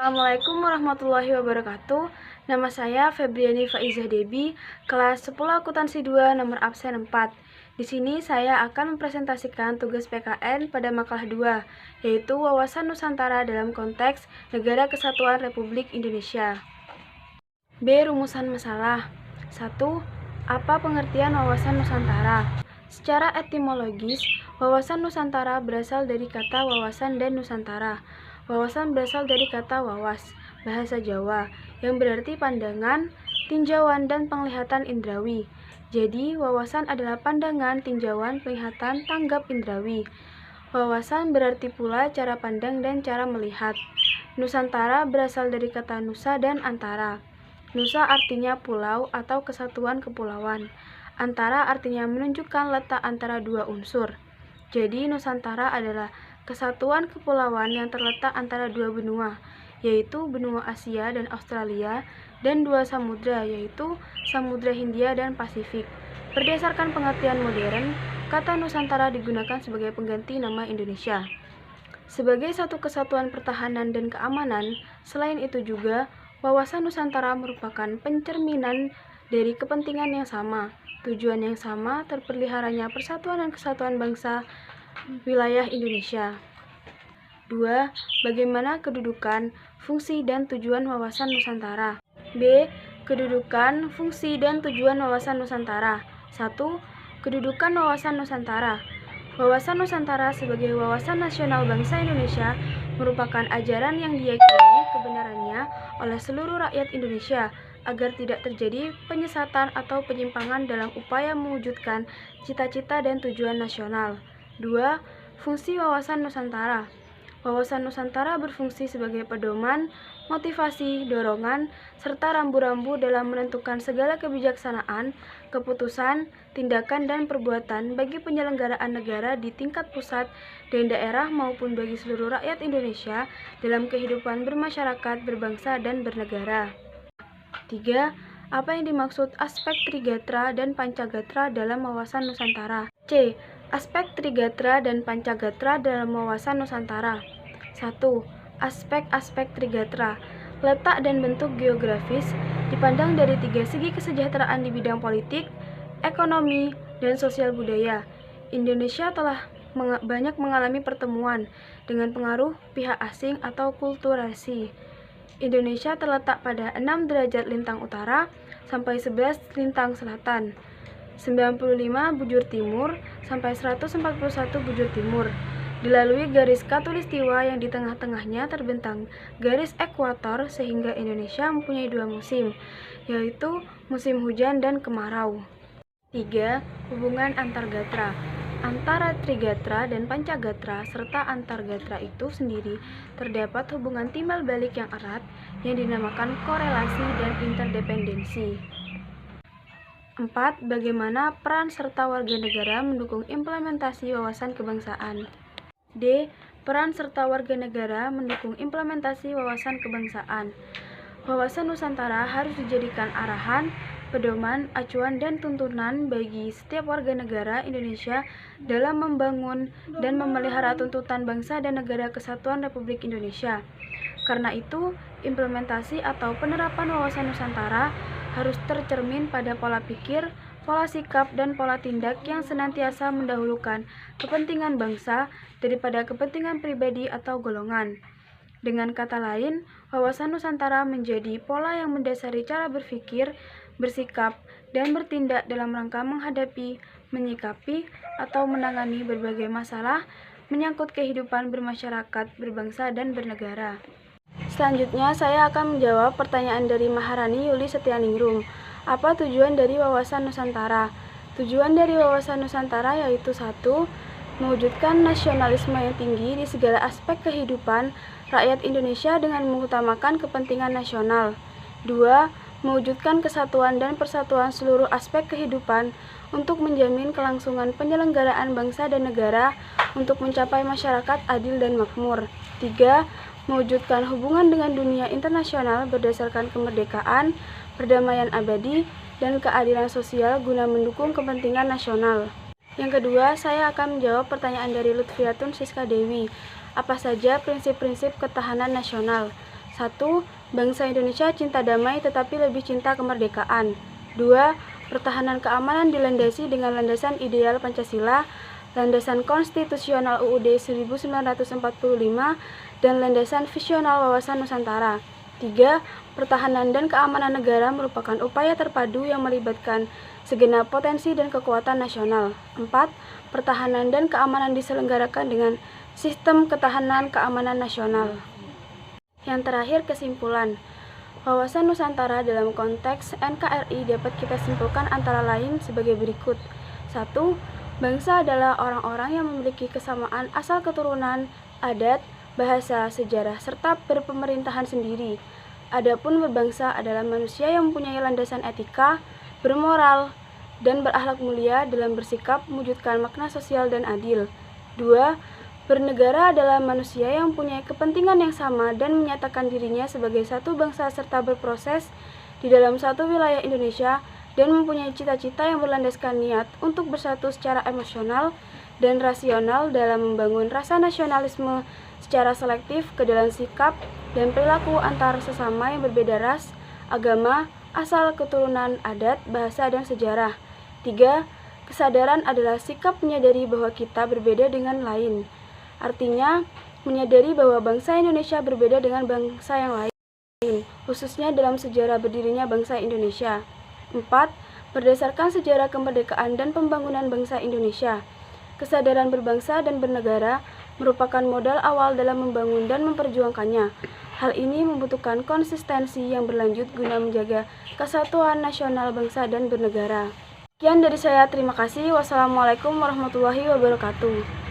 Assalamualaikum warahmatullahi wabarakatuh. Nama saya Febriani Faizah Debi, kelas 10 akuntansi 2 nomor absen 4. Di sini saya akan mempresentasikan tugas PKN pada makalah 2, yaitu wawasan Nusantara dalam konteks Negara Kesatuan Republik Indonesia. B. Rumusan masalah. 1. Apa pengertian wawasan Nusantara? Secara etimologis, wawasan Nusantara berasal dari kata wawasan dan Nusantara. Wawasan berasal dari kata wawas, bahasa Jawa, yang berarti pandangan, tinjauan, dan penglihatan indrawi. Jadi, wawasan adalah pandangan, tinjauan, penglihatan, tanggap indrawi. Wawasan berarti pula cara pandang dan cara melihat. Nusantara berasal dari kata nusa dan antara. Nusa artinya pulau atau kesatuan kepulauan. Antara artinya menunjukkan letak antara dua unsur. Jadi, Nusantara adalah kesatuan kepulauan yang terletak antara dua benua, yaitu benua Asia dan Australia, dan dua samudra, yaitu Samudra Hindia dan Pasifik. Berdasarkan pengertian modern, kata Nusantara digunakan sebagai pengganti nama Indonesia. Sebagai satu kesatuan pertahanan dan keamanan, selain itu juga, wawasan Nusantara merupakan pencerminan dari kepentingan yang sama, tujuan yang sama, terpeliharanya persatuan dan kesatuan bangsa wilayah Indonesia. 2. Bagaimana kedudukan, fungsi, dan tujuan wawasan Nusantara? B. Kedudukan, fungsi, dan tujuan wawasan Nusantara. 1. Kedudukan wawasan Nusantara. Wawasan Nusantara sebagai wawasan nasional bangsa Indonesia merupakan ajaran yang diyakini kebenarannya oleh seluruh rakyat Indonesia agar tidak terjadi penyesatan atau penyimpangan dalam upaya mewujudkan cita-cita dan tujuan nasional. 2. Fungsi wawasan Nusantara. Wawasan Nusantara berfungsi sebagai pedoman, motivasi, dorongan, serta rambu-rambu dalam menentukan segala kebijaksanaan, keputusan, tindakan, dan perbuatan bagi penyelenggaraan negara di tingkat pusat dan daerah maupun bagi seluruh rakyat Indonesia dalam kehidupan bermasyarakat, berbangsa, dan bernegara. 3. Apa yang dimaksud aspek Trigatra dan Pancagatra dalam wawasan Nusantara? C. Aspek Trigatra dan Pancagatra dalam wawasan Nusantara. 1. Aspek-aspek Trigatra. Letak dan bentuk geografis dipandang dari tiga segi kesejahteraan di bidang politik, ekonomi, dan sosial budaya. Indonesia telah banyak mengalami pertemuan dengan pengaruh pihak asing atau kulturasi. Indonesia terletak pada 6 derajat lintang utara sampai 11 lintang selatan, 95 bujur timur sampai 141 bujur timur. Dilalui garis khatulistiwa yang di tengah-tengahnya terbentang garis ekuator sehingga Indonesia mempunyai dua musim, yaitu musim hujan dan kemarau. 3. Hubungan antar gatra. Antara Trigatra dan Pancagatra serta antar gatra itu sendiri terdapat hubungan timbal balik yang erat yang dinamakan korelasi dan interdependensi. 4. Bagaimana peran serta warga negara mendukung implementasi wawasan kebangsaan? D. Peran serta warga negara mendukung implementasi wawasan kebangsaan. Wawasan Nusantara harus dijadikan arahan, pedoman, acuan, dan tuntunan bagi setiap warga negara Indonesia dalam membangun dan memelihara tuntutan bangsa dan negara kesatuan Republik Indonesia. Karena itu, implementasi atau penerapan wawasan Nusantara harus tercermin pada pola pikir, pola sikap, dan pola tindak yang senantiasa mendahulukan kepentingan bangsa daripada kepentingan pribadi atau golongan. Dengan kata lain, wawasan Nusantara menjadi pola yang mendasari cara berpikir, bersikap, dan bertindak dalam rangka menghadapi, menyikapi, atau menangani berbagai masalah menyangkut kehidupan bermasyarakat, berbangsa, dan bernegara. Selanjutnya, saya akan menjawab pertanyaan dari Maharani Yuli Setianingrum. Apa tujuan dari wawasan Nusantara? Tujuan dari wawasan Nusantara yaitu 1. Mewujudkan nasionalisme yang tinggi di segala aspek kehidupan rakyat Indonesia dengan mengutamakan kepentingan nasional. 2. Mewujudkan kesatuan dan persatuan seluruh aspek kehidupan untuk menjamin kelangsungan penyelenggaraan bangsa dan negara untuk mencapai masyarakat adil dan makmur. 3. Mewujudkan hubungan dengan dunia internasional berdasarkan kemerdekaan, perdamaian abadi, dan keadilan sosial guna mendukung kepentingan nasional. Yang kedua, saya akan menjawab pertanyaan dari Lutfiatun Siska Dewi. Apa saja prinsip-prinsip ketahanan nasional? 1. Bangsa Indonesia cinta damai tetapi lebih cinta kemerdekaan. 2. Pertahanan keamanan dilandasi dengan landasan ideal Pancasila, landasan konstitusional UUD 1945, dan landasan visional wawasan Nusantara. 3. Pertahanan dan keamanan negara merupakan upaya terpadu yang melibatkan segenap potensi dan kekuatan nasional. 4. Pertahanan dan keamanan diselenggarakan dengan sistem ketahanan keamanan nasional. Yang terakhir, kesimpulan. Wawasan Nusantara dalam konteks NKRI dapat kita simpulkan antara lain sebagai berikut. 1. Bangsa adalah orang-orang yang memiliki kesamaan asal keturunan, adat, bahasa, sejarah, serta berpemerintahan sendiri. Adapun berbangsa adalah manusia yang mempunyai landasan etika, bermoral, dan berakhlak mulia dalam bersikap mewujudkan makna sosial dan adil. 2. Bernegara adalah manusia yang mempunyai kepentingan yang sama dan menyatakan dirinya sebagai satu bangsa serta berproses di dalam satu wilayah Indonesia dan mempunyai cita-cita yang berlandaskan niat untuk bersatu secara emosional dan rasional dalam membangun rasa nasionalisme secara selektif ke dalam sikap dan perilaku antar sesama yang berbeda ras, agama, asal keturunan, adat, bahasa, dan sejarah. 3. Kesadaran adalah sikap menyadari bahwa kita berbeda dengan lain. Artinya, menyadari bahwa bangsa Indonesia berbeda dengan bangsa yang lain, khususnya dalam sejarah berdirinya bangsa Indonesia. 4. Berdasarkan sejarah kemerdekaan dan pembangunan bangsa Indonesia, kesadaran berbangsa dan bernegara merupakan modal awal dalam membangun dan memperjuangkannya. Hal ini membutuhkan konsistensi yang berlanjut guna menjaga kesatuan nasional bangsa dan bernegara. Sekian dari saya, terima kasih. Wassalamualaikum warahmatullahi wabarakatuh.